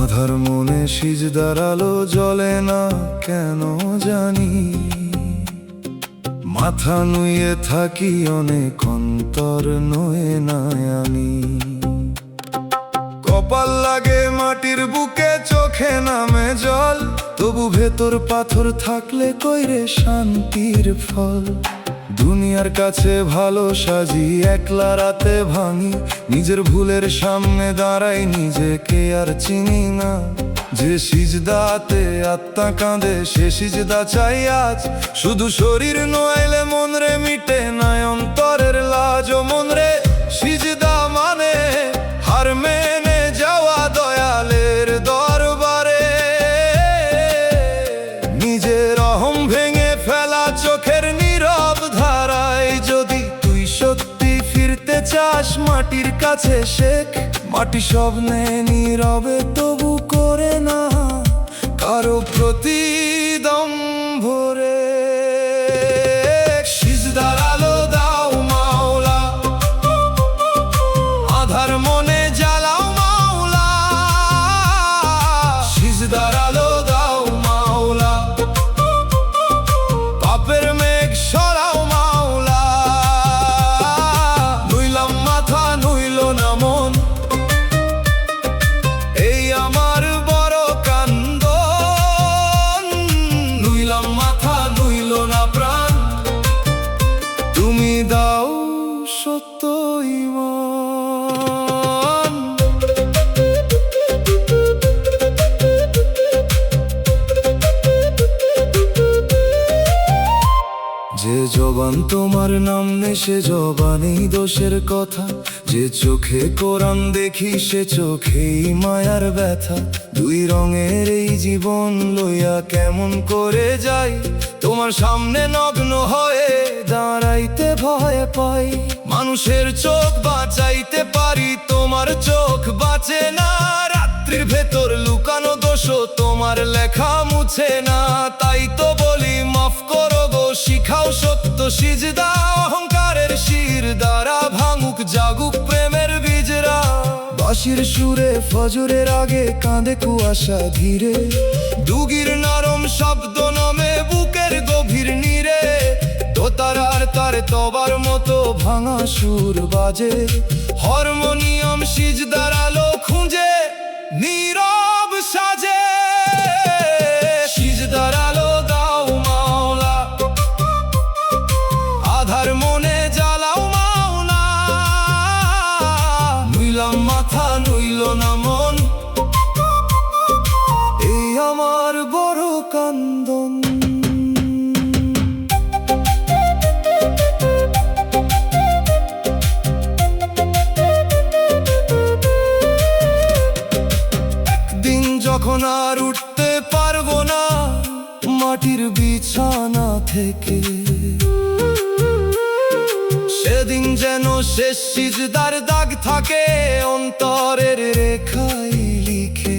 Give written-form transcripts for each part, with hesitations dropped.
আধার মনে সিজদার আলো জ্বলে না কেন জানি, মাথা নুয়ে থাকি অনেক অন্তর নয়ে না আনি। কপাল লাগে মাটির বুকে, চোখে নামে জল, তবু ভেতর পাথর থাকলে কইরে শান্তির ফল। দুনিয়ার কাছে ভালো সাজি, একলা রাতে ভাঙি, নিজের ভুলের সামনে দাঁড়াই, নিজেকে আর চিনি না। যে সিজদাতে আত্মা কাঁদে সে সিজদা চাই আজ, শুধু শরীর নোয়াইলে মন রে মিটে নাই অন্তরের লাজ। ও মন রে সিজদা মানে হার মেনে যাওয়া দয়ালের দরবারে, নিজের অহং ভেঙে ফেলা চোখের নীরব ধারায়। যদি তুই সত্যি ফিরতে চাস মাটির কাছে শেখ, মাটি সব নেয় নীরবে তবু করে না কারো প্রতি দম ভরে। সিজদার আলো দাও মাওলা, আধার মনে জ্বালাও মাওলা। সিজদার আলো দাও মাওলা, পাপের মেঘ সরাও মাওলা। নুইলাম মাথা নুইল না মন, এই আমার বড় কান্দন। নুইলাম মাথা নুইল না প্রাণ, তুমি দাও সত্য ঈমান। যে জবান তোমার নাম নে সে জবানেই দোষের কথা, যে চোখে কোরআন দেখি সে চোখেই মায়ার ব্যথা। দুই রঙের এই জীবন লইয়া কেমন করে যাই, তোমার সামনে নগ্ন হয়ে দাঁড়াইতে ভয় পাই। মানুষের চোখ বাঁচাইতে পারি, তোমার চোখ বাঁচে না। রাত্রির ভেতর লুকানো দোষ তোমার লেখা মুছে না। তাই তো বলি মাফ করো গো, শিখাও সত্য সিজদা। অহংকারের শির দ্বারা ভাঙুক জাগুক প্রেমের বীজরা। বাঁশির সুরে ফজরের আগে কাঁদে কুয়াশা ধীরে, দুগির নরম শব্দ নামে বুকের গভীর নীরে। দোতারার তার তবার মতো ভাঙা সুর বাজে, হারমোনিয়াম সিজদার আলো খুঁজে নীরব সাজে। সিজদার আলো দাও মাওলা, আধার মনে জ্বালাও মাওলা। নুইলাম মাথা নুইল না মন, এই আমার বড় কান্দন। একদিন যখন আর উঠতে পারবো না মাটির বিছানা থেকে, সেদিন যেন শেষ সিজদার দাগ থাকে অন্তরের রেখায় লিখে।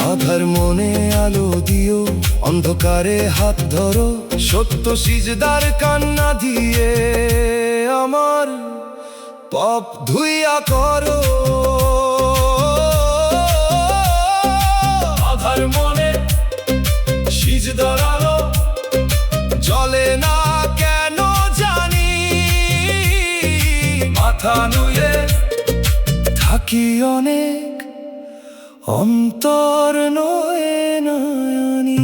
আধার মনে আলো দিও, অন্ধকারে হাত ধরো, সত্য সিজদার কান্না দিয়ে আমার পাপ ধুইয়া করো। আধার মনে সিজদার আলো জ্বলে না কেন জানি, মাথা নুয়ে থাকি অনেক অন্তর নয়ে নয়নি।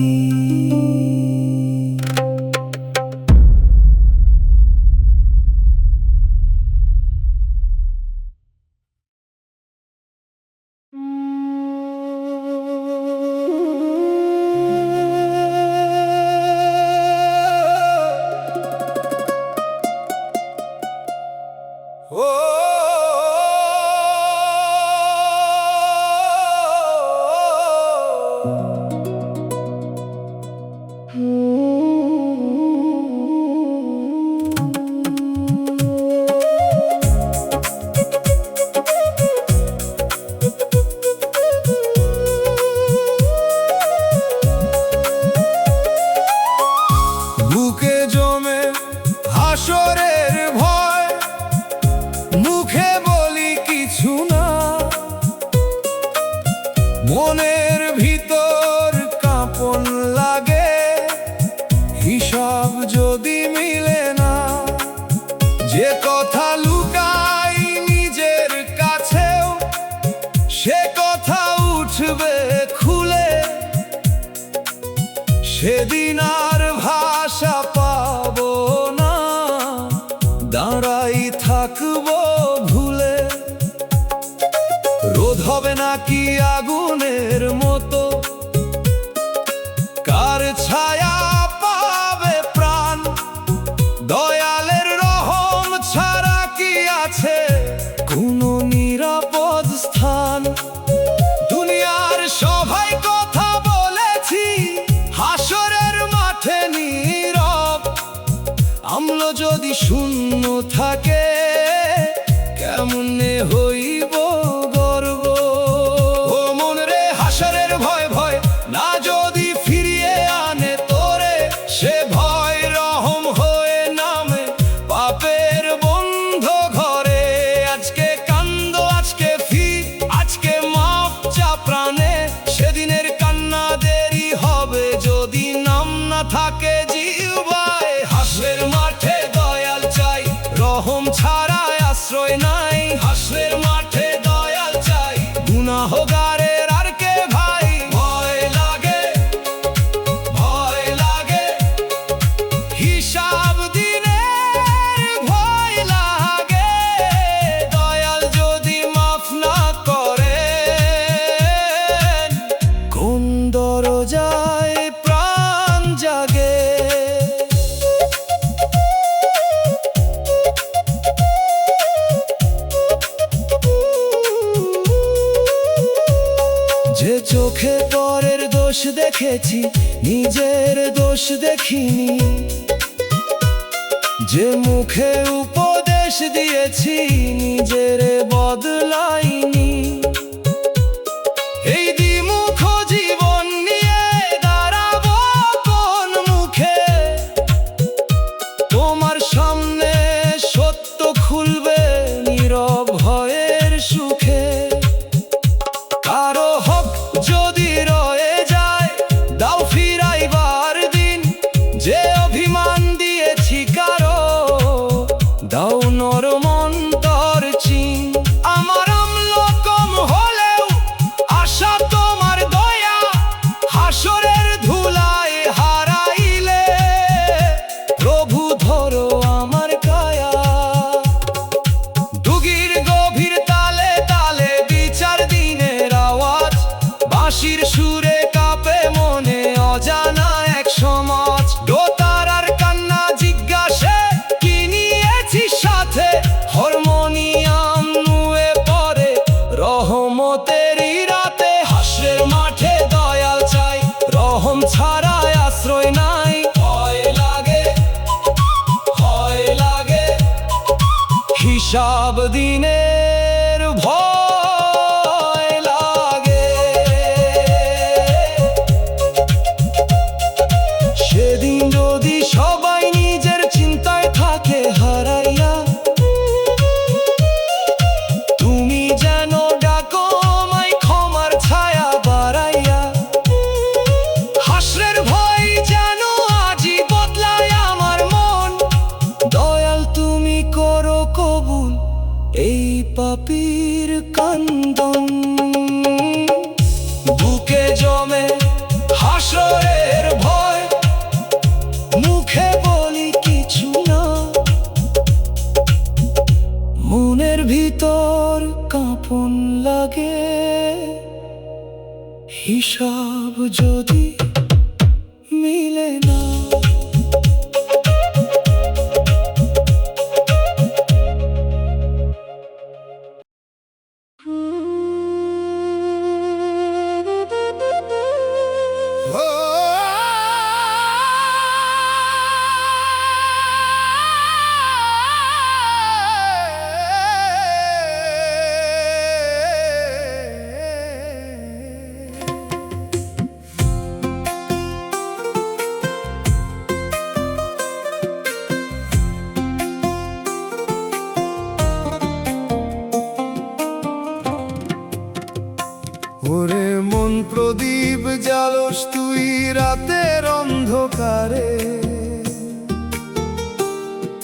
মনের ভিতর কাঁপন লাগে, হিসাব যদি মিলে না। যে কথা লুকাই নিজের কাছেও, সে কথা উঠবে খুলে। সেদিন আর ভাষা পাবো না, দাঁড়াই থাকবো ভুলে। রোদ হবে নাকি আগুনের মতো, কার ছায়া পাবে প্রাণ? দয়ালের রহম ছাড়া কি আছে কোনো নিরাপদ স্থান? দুনিয়ার সবাই কথা বলেছি, হাসরের মাঠে নীরব। আমল যদি শূন্য থাকে, কেমনে হইব গর্ব? ও মন রে, হাসরের ভয় ভয় না যদি ফিরিয়ে আনে তোরে, সে ভয় রহম হয়ে নামে পাপের বন্ধ ঘরে। আজকে কান্দ, আজকে ফির, আজকে মাপ চা প্রাণে। সেদিনের কান্না দেরি হবে যদি নাম না থাকে জিহ্বায়। হাসরের মাঠে দয়াল চাই, রহম ছাড়া আশ্রয় নাই। হাসরের মাঠে দয়াল চাই, গুনাহগারের আর কে ভাই? ভয় লাগে, ভয় লাগে, হিসাব দিনের ভয় লাগে। দয়াল যদি মাফ না করে, কোন দরজায় প্রাণ জাগে? যে চোখে পরের দোষ দেখেছি, নিজের দোষ দেখিনি। যে মুখে উপদেশ দিয়েছি, নিজের বদলাইনি। এই দ্বিমুখ জীবন নিয়ে দাঁড়াবো কোন মুখে? তোমার সামনে সত্য খুলবে নীরব ভয়ের সুখে। কারো হক যদি রয়ে যায়, দাও ফিরাইবার দিন। যে অভিমান দিয়েছি কারো, দাও নরম অন্তর চিন। আমার আমল কম হলেও আশা তোমার দয়া, হাসরের ধুলায় হারাইলে প্রভু ধরো আমার কায়া। ডুগির গভীর তালে তালে বিচার দিনের আওয়াজ, বাঁশির সুরে কাঁপে মনে অজানা এক সমাজ। দোতারার কান্না জিজ্ঞাসে কি নিয়েছি সাথে, হারমোনিয়াম নুয়ে পড়ে রহমতেরই রাতে। হাসরের মাঠে দয়াল চাই, রহম ছাড়া আশ্রয় নাই। ভয় লাগে, ভয় লাগে, হিসাব দিনের ভয় লাগে। সেদিন যদি সবাই নিজের চিন্তায় থাকে হারাইয়া, তুমি যেন ডাকো আমায় ক্ষমার ছায়া বাড়াইয়া। হাসরের ভয় যেন আজই বদলায় আমার মন। দয়াল তুমি করো কবুল এই পাপীর কান্দন। বুকে জমে হাসরের ভয়, মুখে বলি কিছু না। মনের ভিতর কাঁপন লাগে, হিসাব যদি মিলে না। ওরে মন প্রদীপ জ্বালস তুই রাতের অন্ধকারে,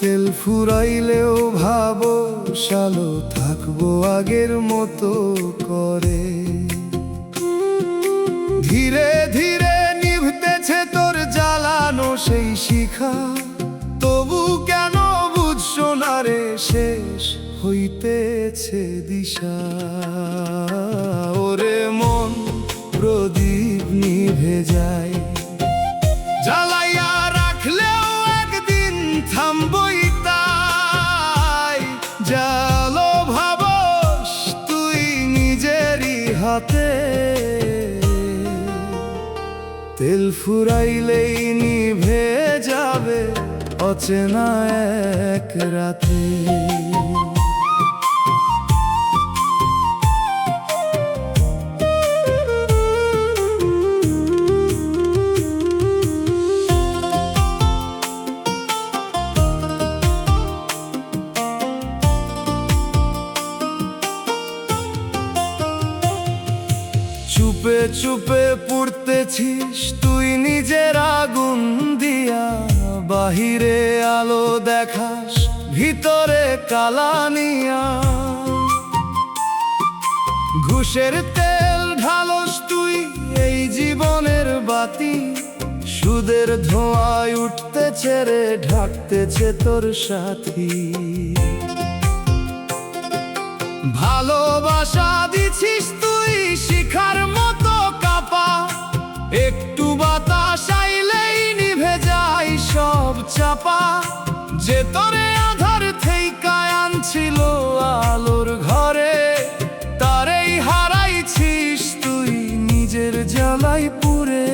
তেল ফুরাইলেও ভাবো শালো থাকবো আগের মতো করে। ধীরে ধীরে নিভতেছে তোর জ্বালানো সেই শিখা, তবু কেন বুঝছো না রে শেষ হইতেছে দিশা। ওরে মন প্রদীপ নিভে যায়, জ্বালাইয়া রাখলেও একদিন থামবই তাই। জালো ভাবস তুই নিজেরই হাতে, তেল ফুরাইলেই নিভে যাবে অচেনা এক রাতে। চুপে চুপে পুড়তেছিস তুই নিজের আগুন দিয়া, বাহিরে আলো দেখাস ভিতরে কালা নিয়া। ঘুষের তেল ঢালস তুই এই জীবনের বাতি, সুদের ধোঁয়ায় উঠতেছে রে ঢাকতেছে তোর সাথী। ভালোবাসা দিছিস তুই শিখার মতো কাপা, একটু বাতাস আইলেই নিভে যায় সব চাপা। যে তোরে আধার থেইকায় আনছিল আলোর ঘরে, তারেই হারাইছিস তুই নিজের জ্বালাই পুরে।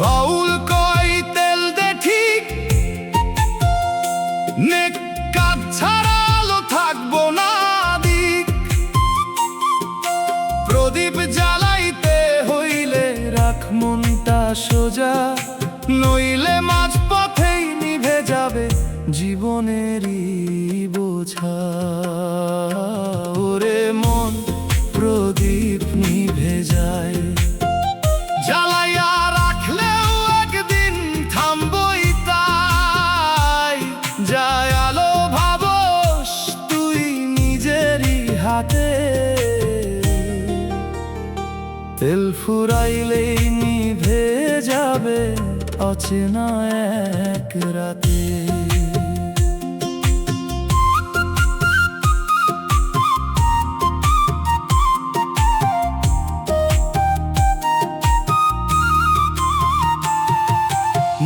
বাউল কই তেল দে ঠিক, নেক কাজ ছাড়া আলো থাকবো না দিক। প্রদীপ জ্বালাইতে হইলে রাখ মনটা সোজা, নইলে মাঝ পথেই নিভে যাবে জীবনেরই বোঝা। ওরে মন প্রদীপ নিভে যায়, জ্বালাইয়া রাখলেও একদিন থামবই তাই। যায় আলো ভাবস তুই নিজেরই হাতে, তেল ফুরাইলেই নিভে যাবে অচেনা এক রাতে।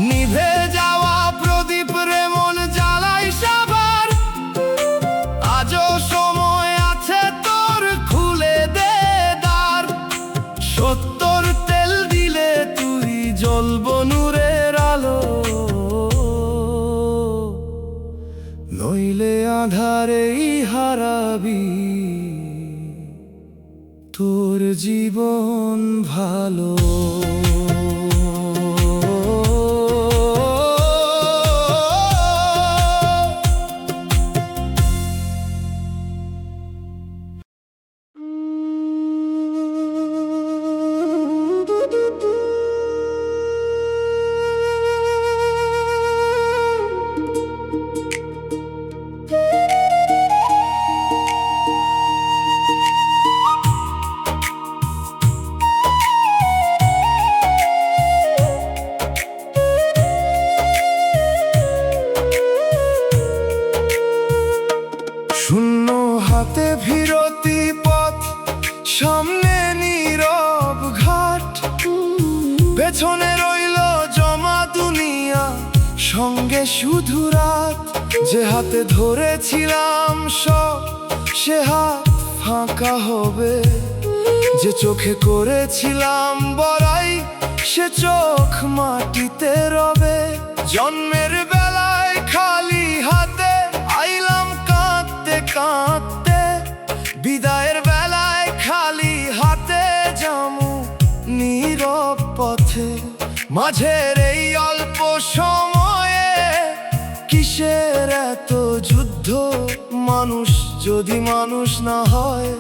নিভে যাওয়া প্রদীপ রে মন জ্বালাই সাবার, আজও সময় আছে তোর খুলে দে দ্বার। সত্যর তেল দিলে তুই জ্বলব নূরের আলো, নইলে আধারেই হারাবি তোর জীবন ভালো। শূন্য হাতে ফিরতি পথ, সামনে নীরব ঘাট, পেছনে রইল জমা দুনিয়া, সঙ্গে শুধু রাত। যে হাতে ধরেছিলাম সব সে হাত ফাঁকা হবে, যে চোখে করেছিলাম বড়াই সে চোখ মাটিতে রবে। জন্মের বেলায় খালি হাতে আইলাম কাঁদতে কাঁদতে, বিদায়ের বেলায় খালি হাতে যামু নীরব পথে। মাঝের এই অল্প সময়ে কিসের এত যুদ্ধ, মানুষ যদি মানুষ না হয়,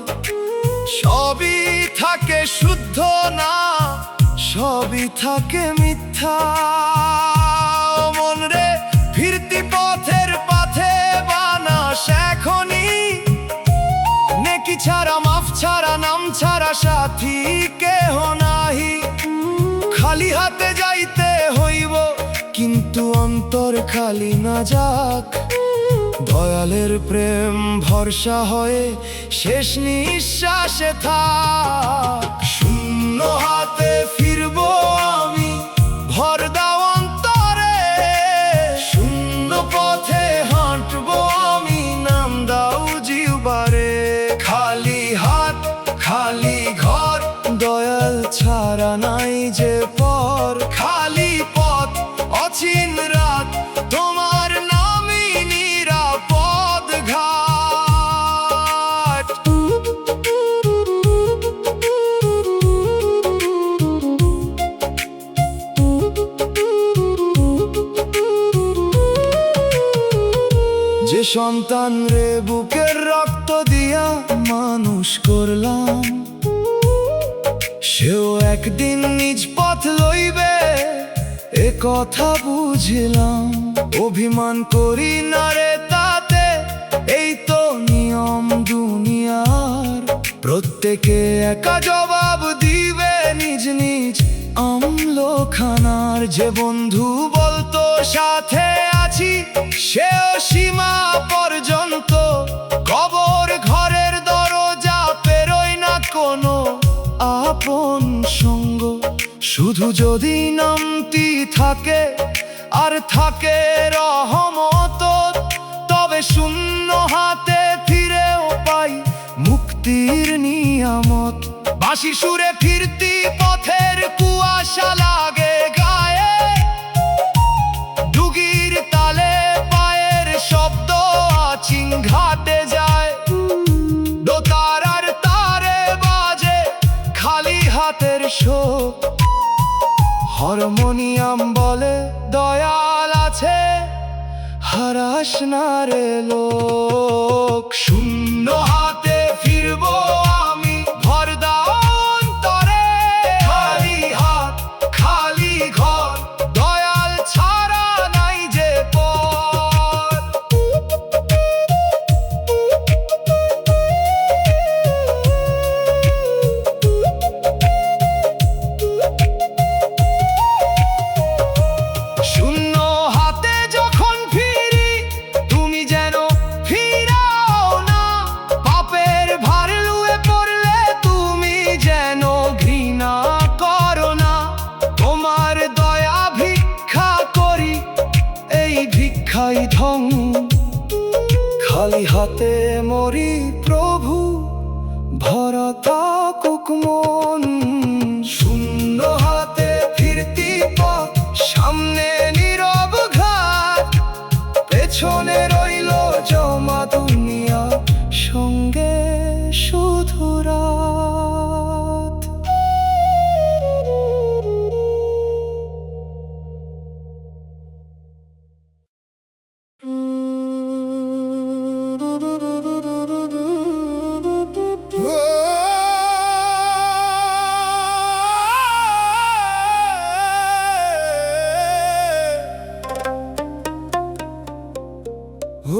সবই থাকে শুদ্ধ না, সবই থাকে মিথ্যা। মন রে ফিরতি পথের পাথে বানাস এখনই, নেকি ছাড়া মাফ ছাড়া নাম ছাড়া সাথী কেহ নাহি। খালি হাতে যাইতে হইব, কিন্তু অন্তর খালি না যাক। দয়ালের প্রেম ভরসা হয়ে শেষ নিঃশ্বাসে থাক। শূন্য হাতে ফিরব আমি, ভর দাও অন্তরে। শূন্য পথে হাঁটব আমি, নাম দাও জিহ্বারে। খালি হাত খালি ঘর, দয়াল ছাড়া নাই যে পর। খালি পথ অচিন রাত, তোমার নামই নিরাপদ ঘাট। যে সন্তান রে বুকের রক্ত দিয়া মানুষ করলাম, সেও একদিন নিজ পথ লইবে, এ কথা বুঝলাম। অভিমান করি না রে তাতে, এই তো নিয়ম দুনিয়ার। প্রত্যেকে একা জবাব দিবে নিজ নিজ আমলখানার। যে বন্ধু বলতো সাথে আছি, সেও সীমা পর্যন্ত। কবর ঘরের দরজা পেরোয় না কোনো আপন সঙ্গ। শুধু যদি নামটি থাকে আর থাকে রহমত, তবে শূন্য হাতে ফিরেও পাই মুক্তির নিয়ামত। বাঁশির সুরে ফিরতি পথের কুয়াশা লাগে গায়ে, ডুগির তালে পায়ের শব্দ আচিং ঘাটে যায়। দোতারার তারে বাজে খালি হাতের শোক, হারমোনিয়াম বলে দয়াল আছে, হারাস না রে লোক। শূন্য হাতে ফিরব আমি, ভর দাও অন্তরে। খালি হাত খালি ঘর, দয়াল ছাড়া নাই যে পথ। শূন্য হাতে যখন ফিরি, তুমি যেন ফিরাও না। পাপের ভার লুয়ে পড়লে তুমি যেন ঘৃণা করো না। তোমার দয়া ভিক্ষা করি, এই ভিক্ষাই ধং। খালি হাতে মরি প্রভু, ভরা থাকুক মন। শূন্য হাতে ফিরতি পথ, সামনে নীরব ঘাট। পেছনে রইল জমা দুনিয়া, সঙ্গে শুধু রাত।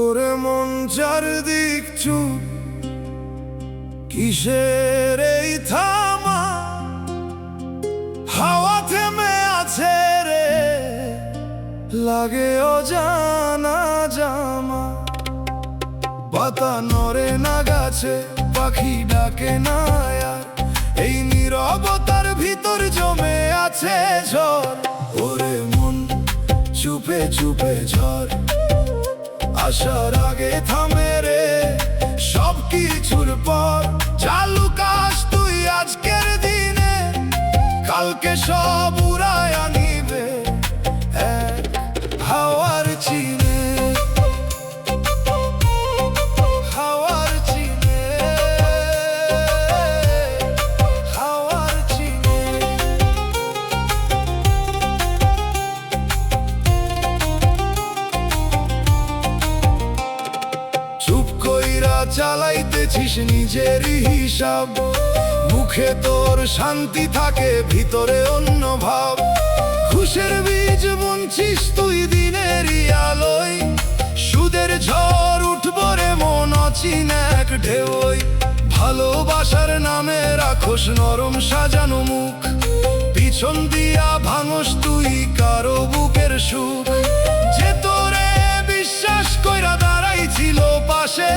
ওরে মন চারদিক চুপ, কিসের এই থামা? হাওয়া থেমে আছে রে, লাগে অজানা জামা। পাতা নড়ে না গাছে, পাখি ডাকে না আর। এই নীরবতার ভিতর জমে আছে ঝড়। ওরে মন চুপে চুপে ঝড়, আসার আগে থামে রে সব কিছুর পর। চালু কাজ তুই আজকের দিনে, কালকে সব উড়ায় আনিবে এক হাওয়ার চিনে। হাওয়ার চিনে, হাওয়ার চিনে। চুপ কইরা চালা রাখিস নিজেরই হিসাব। মুখে তোর শান্তি থাকে, ভিতরে অন্য ভাব। খুশের বীজ বুনছিস তুই দিনেরই আলোয়, সুদের ঝড় উঠবো রে মন অচিন এক ঢেউই। ভালোবাসার নামে রাখোস নরম সাজানো মুখ, পিছন দিয়া ভাঙস তুই কারো বুকের সুখ। যে তোরে বিশ্বাস কইরা দাঁড়াইছিল পাশে,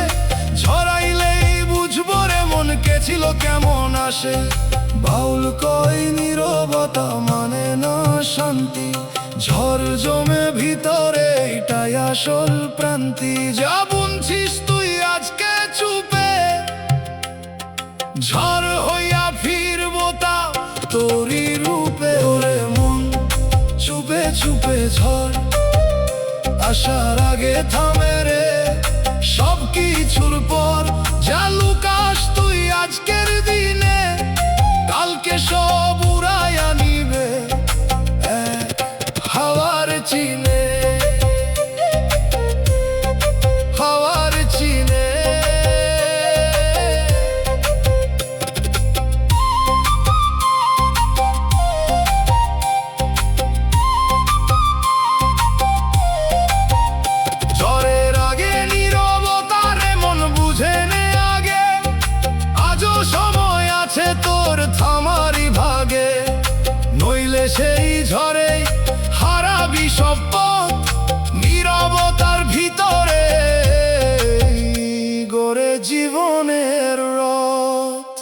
ছড়াইলেই বুঝবো রে মন কে ছিল কেমন আসে। বাউল কই নীরবতা মানে না শান্তি, ঝড় জমে ভিতরে এটাই আসল প্রান্তি। যা বুনছিস তুই আজকে চুপে, ঝড় হইয়া ফিরবো তা তোরই রূপে। ওরে মন চুপে চুপে ঝড় আসার আগে থামে রে সব কিছুর পর। যা লুকাস তুই আজকের দিনে, কালকে সব উড়াইয়া নিবে এক হাওয়ার চিনে, হাওয়ার চিনে। ঝড়ের আগে নীরবতা রে মন বুঝে নে আগে, আজও সময় আছে তোর থামারি ভাগে। নইলে সেই ঝড়ে হারাবি সব পথ, নীরবতার ভিতরে গড়ে জীবনের রথ।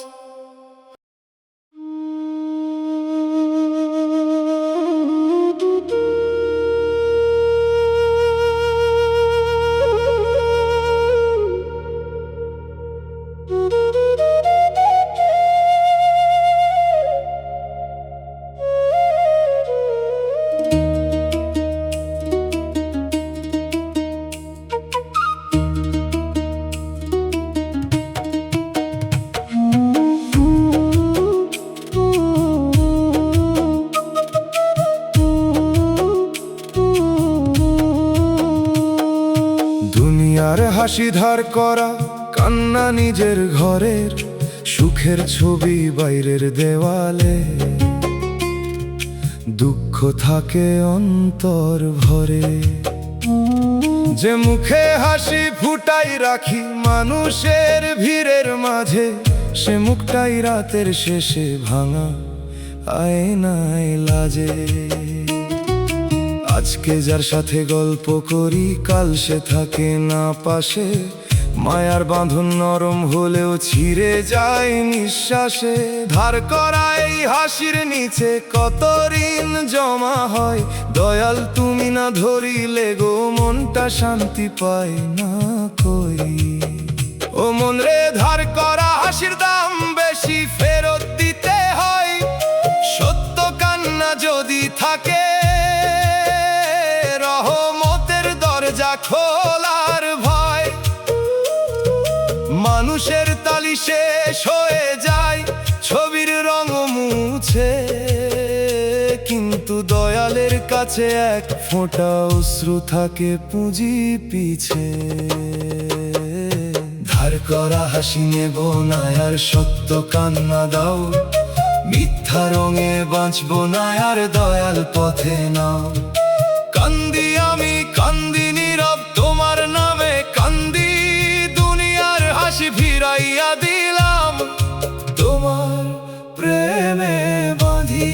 দুনিয়ার হাসি ধার করা, কান্না নিজের ঘরের, সুখের ছবি বাইরের দেওয়ালে। দুঃখ থাকে অন্তর ভরে, যে মুখে হাসি ফুটাই রাখি মানুষের ভিড়ের মাঝে, সে মুখটাই রাতের শেষে ভাঙা আয়নায় লাজে। আজকে যার সাথে গল্প করি কাল সে থাকে না পাশে, মায়ার বাঁধন নরম হলেও ছিঁড়ে যায় নিঃশ্বাসে। ধার করা এই হাসির নিচে কত ঋণ জমা হয়, দয়াল তুমি না ধরিলে গো মনটা শান্তি পায় না কই। ও মন রে ধার করা হাসির দাম বেশি ফেরত দিতে হয়, সত্য কান্না যদি থাকে রহমতের দরজা খোলার ভয়। মানুষের তালি শেষ হয়ে যায়, ছবির রং মুছে, কিন্তু দয়ালের কাছে এক ফোঁটা অশ্রু থাকে পুঁজি পিছে। ধার করা হাসি নেব না আর সত্য কান্না দাও, মিথ্যা রঙে বাঁচবো না আর দয়াল পথে নাও। কান্দি আমি কান্দি নীরব তোমার নামে কান্দি, দুনিয়ার হাসি ফিরাইয়া দিলাম তোমার প্রেমে বাঁধি।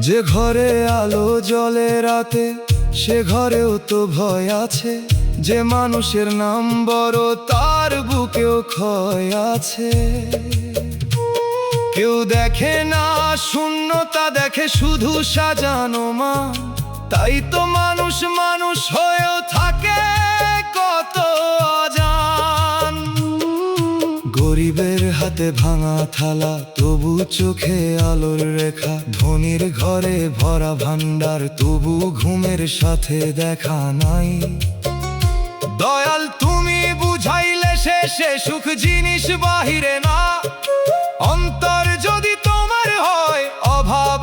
যে ঘরে আলো জ্বলে রাতে সে ঘরেও তো ভয় আছে, যে মানুষের নাম বড় তার বুকেও ক্ষয় আছে। কেউ দেখে না শূন্যতা, দেখে শুধু সাজানো মা, তাই তো মানুষ মানুষ হয়েও থাকে কত অজান। গরিবের হাতে ভাঙা থালা তবু চোখে আলোর রেখা, ধনীর ঘরে ভরা ভান্ডার তবু ঘুমের সাথে দেখা নাই। দয়াল তুমি বুঝাইলে শেষে সুখ জিনিস বাহিরে না, অন্তর যদি তোমার হয় অভাব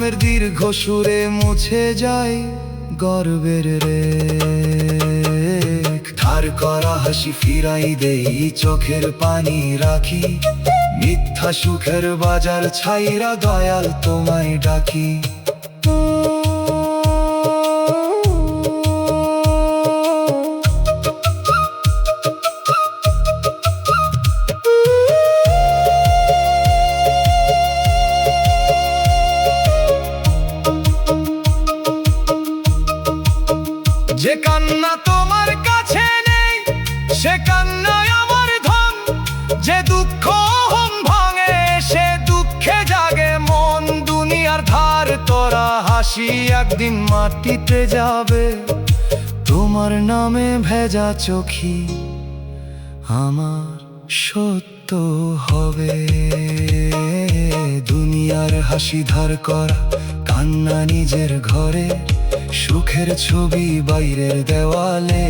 নামের দীর্ঘ সুরে মুছে যায় গর্বের রেখ। ধার করা হাসি ফিরাই দেই, চোখের পানি রাখি, মিথ্যা সুখের বাজার ছাইরা দয়াল তোমায় ডাকি। যে কান্না তোমার কাছে নেই সে কান্নায় আমার ধন, যে দুঃখ অহং ভাঙে সে দুঃখে জাগে মন। দুনিয়ার ধার তোরা হাসি একদিন মাটিতে যাবে, তোমার নামে ভেজা চোখি আমার সত্য হবে। দুনিয়ার হাসি ধার করা, কান্না নিজের ঘরে, সুখের ছবি বাইরের দেওয়ালে,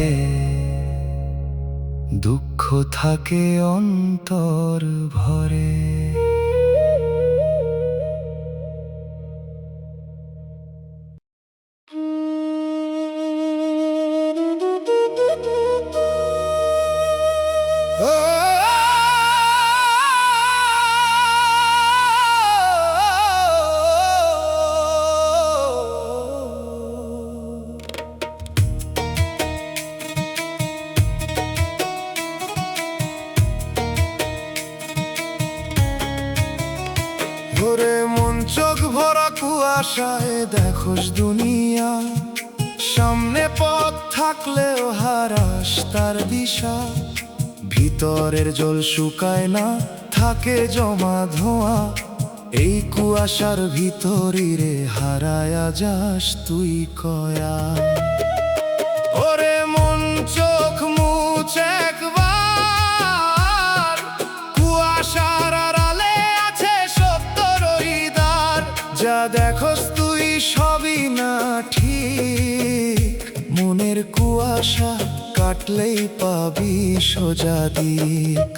দুঃখ থাকে অন্তর ভরে। ওরে মন চোখ ভরা কুয়াশায় দেখোস দুনিয়া, সামনে পথ থাকলেও হারাস তার দিশা। ভিতরের জল শুকায় না, থাকে জমা ধোঁয়া, এই কুয়াশার ভিতরই রে হারায়া যাস তুই কয়া। ওরে মন চোখ মুছ একবার, কুয়াশার আড়ালে আছে সত্যর হৃদয়। যা দেখোস তুই সবই না ঠিক, মনের কুয়াশা কাটলেই পাবি সোজা দিক।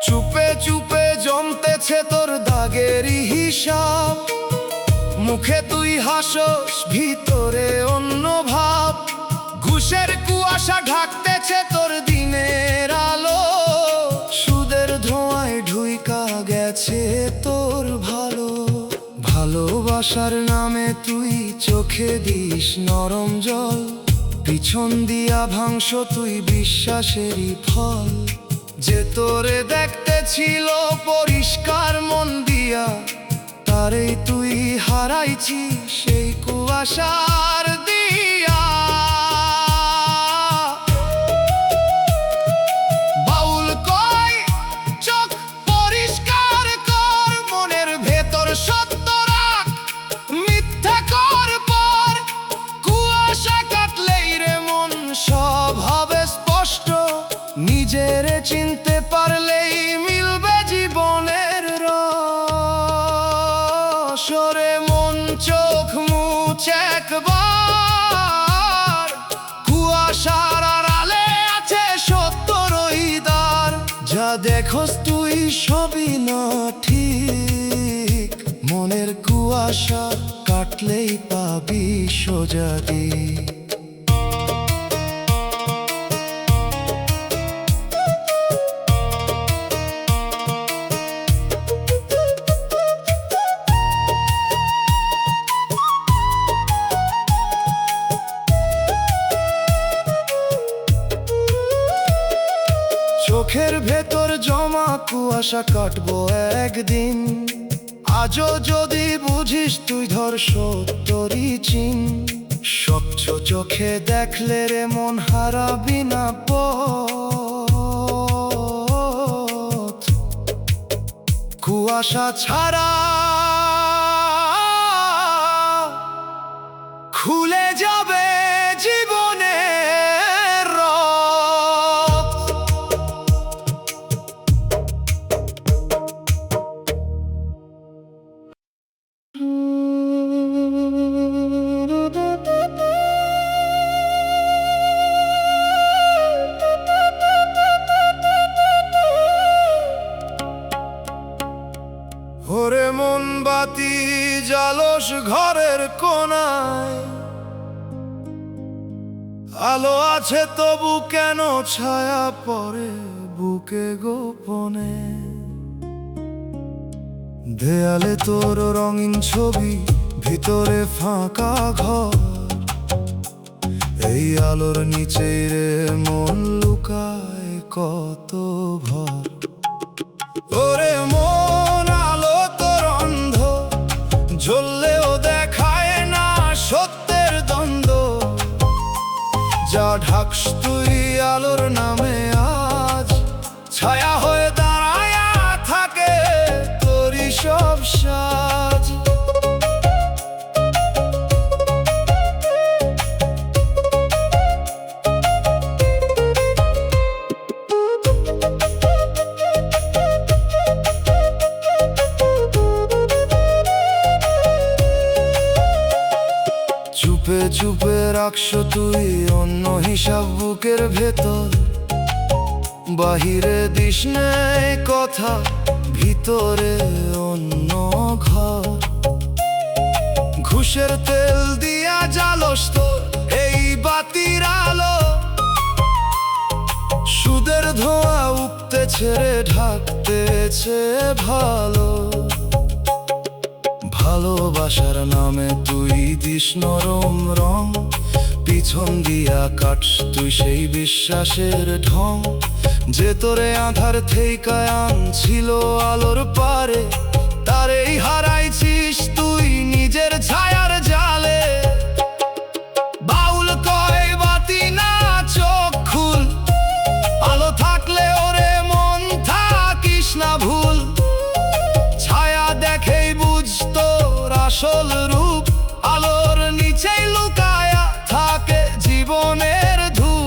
চুপে চুপে জমতেছে তোর দাগেরই হিসাব, মুখে তুই হাসোস ভিতরে অন্য ভাব। ঘুষের কুয়াশা ঢাকতেছে তোর দিনের আলো, সুদের ধোঁয়ায় ঢুইকা গেছে তোর ভালো। ভালোবাসার নামে তুই চোখে দিস নরম জল, পিছন দিয়া ভাঙস তুই বিশ্বাসেরই ফল। যে তোরে দেখতে ছিল পরিষ্কার মন দিয়া, তারেই তুই হারাইছি সেই কুয়াশার দিয়া। বাউল কই চোখ পরিষ্কার কর, মনের ভেতর সত্য রাখ, মিথ্যা কর পর। কুয়াশা কাটলেই রে মন সব হবে স্পষ্ট, নিজের চিনতে পারলেই মিলবে জীবনের রস। ওরে মন চোখ মুছ একবার, কুয়াশার আড়ালে আছে সত্যর হৃদয়। যা দেখোস তুই সবই না ঠিক, মনের কুয়াশা কাটলেই পাবি সোজা দিক। চোখের ভেতর জমা কুয়াশা কাটবো একদিন, আজও যদি বুঝিস তুই ধর সত্যরই চিন। স্বচ্ছ চোখে দেখলে রে মন হারাবি না পথ, কুয়াশা ছাড়া খুলে যাবে জীবনের রথ। ঘরের কোনায় আলো আছে তবু কেন ছায়া পড়ে বুকে গোপনে। দেয়ালে তোর রঙিন ছবি, ভিতরে ফাঁকা ঘর, এই আলোর নিচে রে মন লুকায় কত ভর। ওরে মন আলো তোর অন্ধ, জ্বললেও দেখায় না সত্যের দ্বন্দ্ব। যা ঢাকস তুই আলোর নামে আজ, ছায়া হয়ে দাঁড়ায় থাকে তোরই সব সাজ। চুপে চুপে রাখস তুই অন্য হিসাব বুকের ভেতর, বাহিরে দিস নাই কথা, ভিতরে অন্য ঘর। ঘুষের তেল দিয়া জ্বালস তোর এই বাতির আলো, সুদের ধোঁয়া উঠতেছে রে ঢাকতেছে ভালো। ভালোবাসার নামে তুই দিস নরম রং, পিছন দিয়া কাটস তুই সেই বিশ্বাসের ঢং। যে তোরে আধার থেইকা আনছিল আলোর পারে, তারেই হারাইছিস তুই নিজের ছায়ার জালে। বাউল কয় বাতি না চোখ খুল, আলো থাকলে ওরে মন থাকিস না ভুল। ছায়া দেখেই বুঝ তোর আসল রূপ, আলোর নিচেই লুকায়া থাকে জীবনের ধূপ।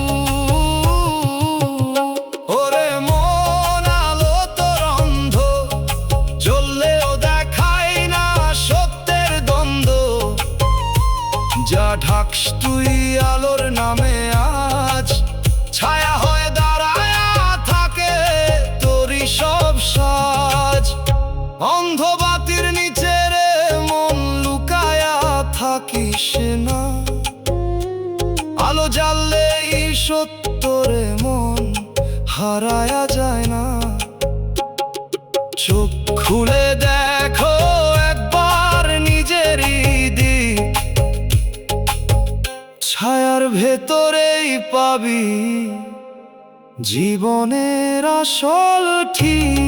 ওরে মন আলো তোর অন্ধ, জ্বললেও দেখায় না সত্যের দ্বন্দ্ব। যা ঢাকস তুই আলোর নামে আজ, ছায়া হয়ে দাঁড়ায় থাকে তোরই সব সাজ। অন্ধ বাতির নিচে রে মন লুকায়া থাকিস না, আলো জ্বাললেই সত্য রে মন হারায়া যায় না। চোখ খুলে দেখো একবার নিজেরই দিক, ছায়ার ভেতরেই পাবি জীবনের আসল ঠিক।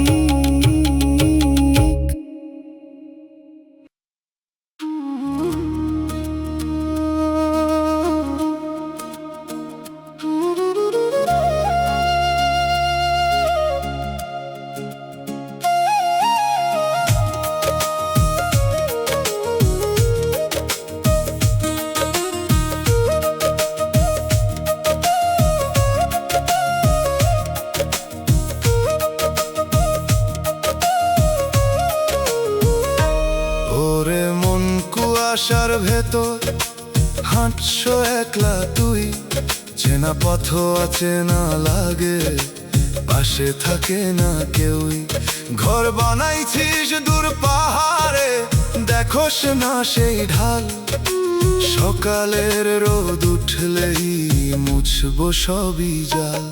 কুয়াশার ভেতর হাঁটছো একলা তুই, চেনা পথ আছে না লাগে, পাশে থাকে না কেউই। ঘর বানাইছিস দূর পাহাড়ে, দেখোস না সেই ঢাল। সকালের রোদ উঠলেই মুছবো সবই জাল।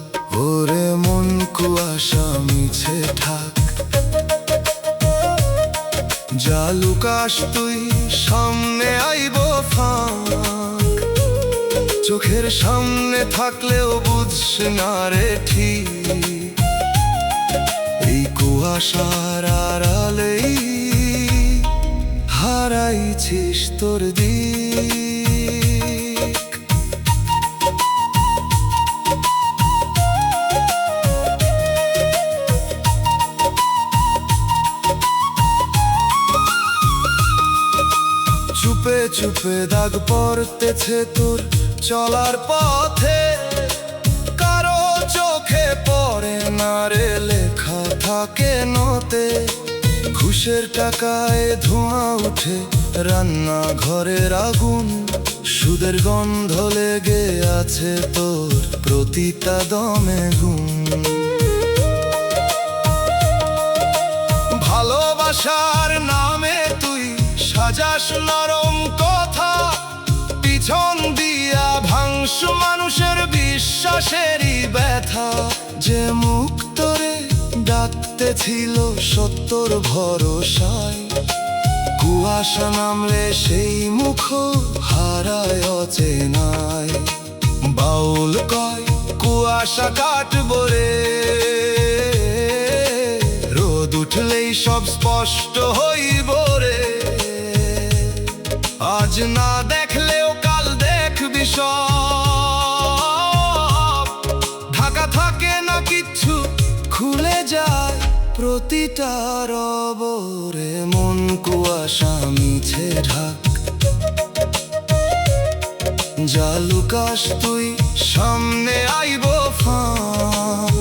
ওরে মন কুয়াশা মিছে থাক, যা লুকাস তুই সামনে আইব ফাঁক। চোখের সামনে থাকলেও বুঝস না রে ঠিক, এই কুয়াশার আড়ালেই হারাইছিস তোর দিক। চুপে চুপে দাগ পড়তেছে তোর চলার পথে, কারো চোখে পড়ে না রে লেখা থাকে নতে। ঘুষের টাকায় ধোঁয়া উঠে রান্না ঘরের আগুন, সুদের গন্ধ লেগে আছে তোর প্রতিটা দমে গুণ। ভালোবাসার নামে তুই সাজাস নরম কথা, পিছন দিয়া ভাঙস মানুষের বিশ্বাসেরই ব্যথা। যে মুখ তোরে ডাকতে ছিল সত্যর ভরসায়, কুয়াশা নামলে সেই মুখ হারায় অচেনায়। বাউল কয় কুয়াশা কাটবো রে, রোদ উঠলেই সব স্পষ্ট হইব রে। আজ না দেখলেও কাল দেখবি সব, ঢাকা থাকে না কিচ্ছু, খুলে যায় প্রতিটা রবরে। মন কুয়াশা মিছে ঢাক, যা লুকাস তুই সামনে আইব ফাঁক।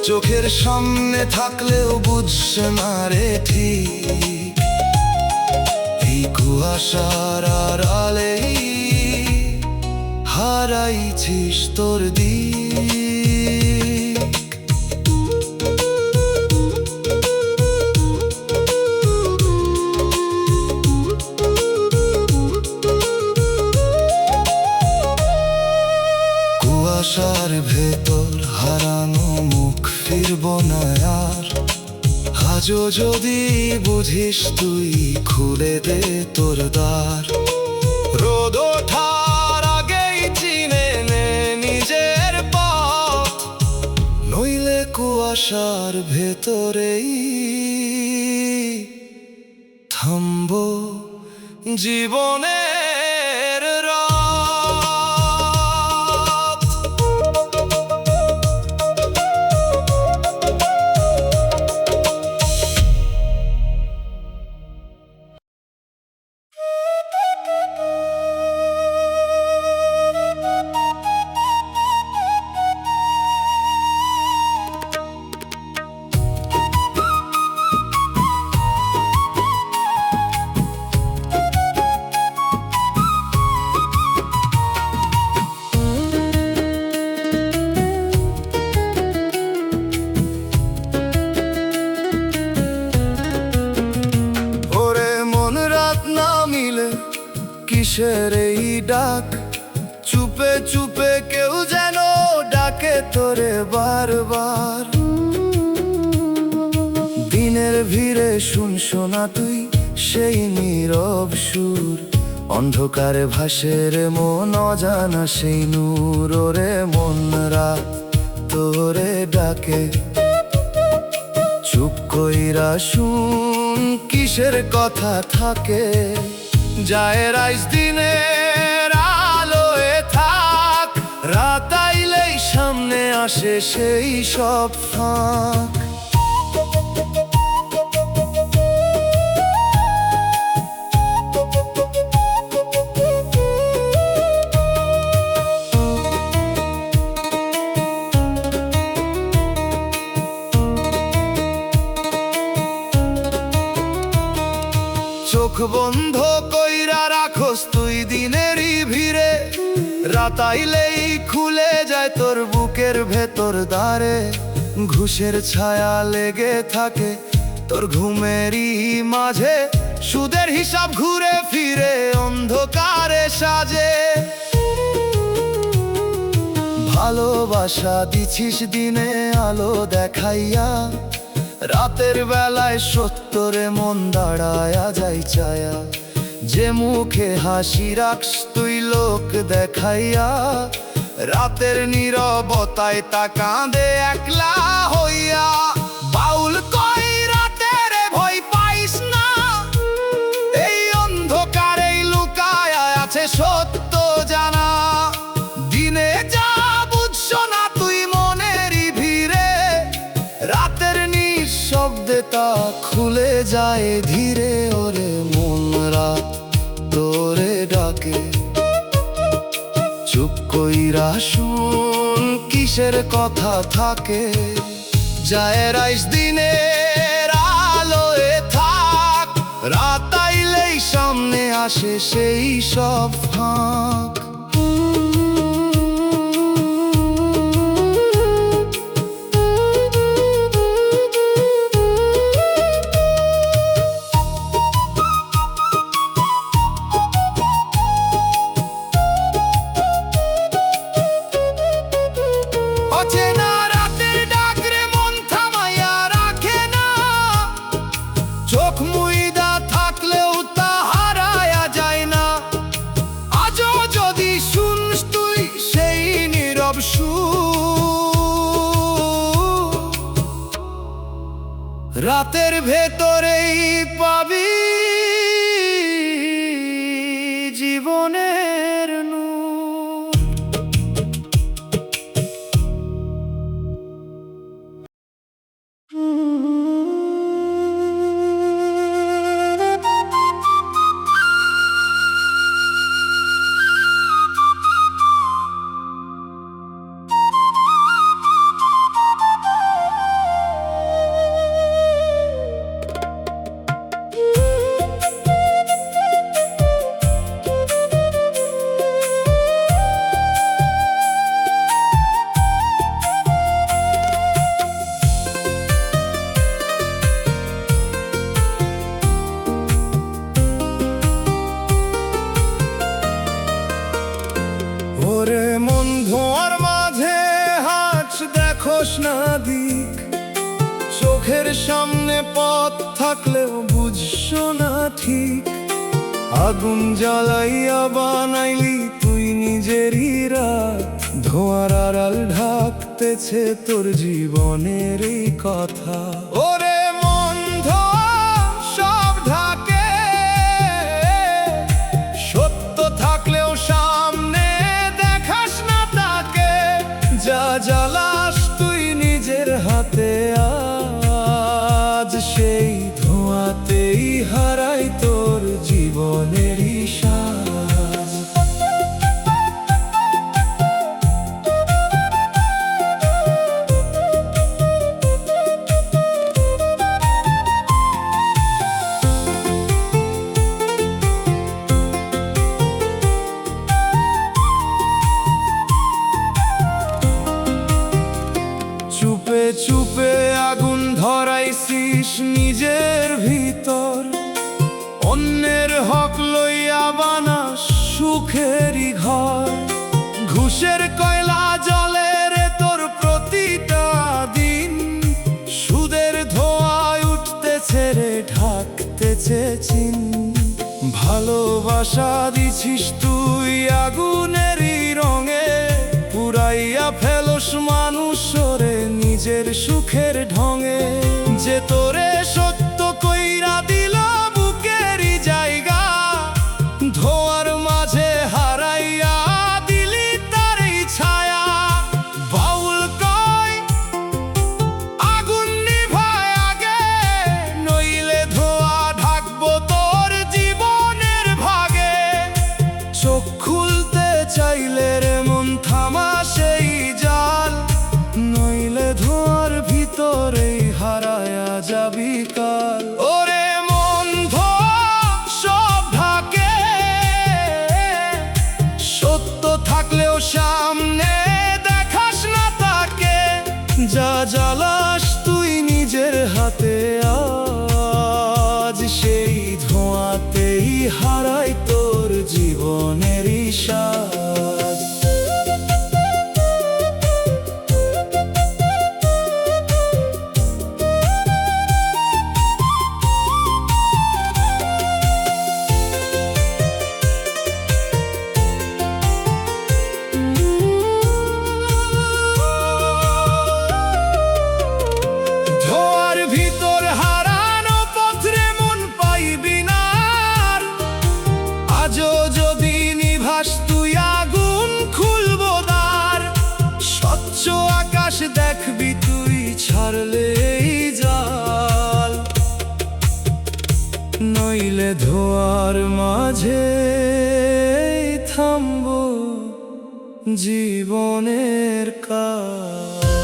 চোখের সামনে থাকলেও বুঝছে না রে ঠিক, এই কুয়াশার আড়ালেই হারাইছিস তোর দিক। কুয়াশার ভেতর হারানো মুখ ফিরব না আর। আজও যদি বুঝিস তুই খুলে দে তোর দ্বার। রোদ ওঠার আগেই চিনে নে নিজের পথ, নইলে কুয়াশার ভেতরেই থামবো জীবনের রথ। কিসের এই ডাক, চুপে চুপে কেউ যেন ডাকে তোরে বারবার। দিনের ভিড়ে শুনছ না তুই সেই নীরব সুর, অন্ধকারে ভাসে রে মন অজানা সেই নূর। ওরে মন রাত তোরে ডাকে, চুপ কইরা শুন কিসের কথা থাকে। যায় রাইস দিনের আলোয় থাক, রাত আইলেই সামনে আসে সেই সব ফাঁক। চোখ বন্ধ কইরা রাখোস তুই দিনেরই ভিড়ে, রাত আইলেই খুলে যায় তোর বুকের ভেতর দ্বারে। ঘুষের ছায়া লেগে থাকে তোর ঘুমেরই মাঝে, সুদের হিসাব ঘুরে ফিরে অন্ধকারে সাজে। ভালোবাসা দিছিস দিনে আলো দেখাইয়া, রাতের বেলায় সত্যরে মন দাঁড়ায়া যাই চায়া। যে মুখে হাসি রাখস তুই লোক দেখাইয়া, রাতের নীরবতায় তা কাঁদে একলা হইয়া। বাউল কই রাতের ভয় পাইস না, এই অন্ধকারেই লুকায়া আছে সত্য জানা। দিনে যা বুঝছ না তুই মনেরই ভিড়ে, রাতের নিঃশব্দে তা খুলে যায় ধীরে। ওরে মন রাত তোরে ডাকে, চুপ কইরা শুন কিসের কথা থাকে। যায় রাইস দিনের আলোয় থাক, রাত আইলেই সামনে আসে সেই সব ফাঁক। রাতের ভেতরেই পাবি জীবনের নূর। ওরে মন ধোঁয়ার মাঝে হাঁট দেখোস না দিক, চোখের সামনে পথ থাকলেও বুঝছো না ঠিক। আগুন জ্বালাইয়া বানাইলি তুই নিজেরই রাত, ধোঁয়ার আড়াল ঢাকতেছে তোর জীবনের এই কথা। ওরে মন ধোঁয়া সব ঢাকে, সত্য থাকলেও সামনে দেখাস না তাকে। যা জ্বালাস তুই নিজের হাতে, আজ সেই ধোঁয়াতেই হারাই তোর জীবনেরই সাজ। চুপে চুপে আগুন ধরাইছিস নিজের ভিতর, অন্যের হক লইয়া বানাস সুখেরই ঘর। ঘুষের কয়লা জলে রে তোর প্রতিটা দিন, সুদের ধোঁয়ায় উঠতেছে রে ঢাকতেছে চিন। ভালোবাসা দিছিস তুই আগুনেরই রঙে, পুরাইয়া ফেলোস মানুষ রে নিজের সুখের ঢঙে। যে তোরে সত্য কইরা দিল বুকেরই জায়গা, ধোঁয়ার মাঝে হারাইয়া দিলি তারই ছায়া। বাউল কয় আগুন নিভায় আগে, নইলে ধোঁয়া ঢাকবো তোর জীবনের ভাগে। চোখ খুলতে চাইলে রে মন থামা সেই জাল, নইলে ধোঁয়ার ভিতরেই হারায়া যাবি কাল। ওরে মন ধোঁয়া সব ঢাকে, সত্য থাকলেও সামনে দেখাস না তাকে। যা জ্বালাস তুই নিজের হাতে, আজ সেই ধোঁয়াতেই হারাই তোর জীবনেরই সাজ। ধোঁয়ার ভিতর হারানো পথরে মন পাইবি না, আজও যদি নিভাস তুই আগুন খুলবো দ্বার। স্বচ্ছ আকাশ দেখবি তুই ছাড়লে এই জাল, নইলে ধোঁয়ার মাঝে থামবো জীবনের কাল।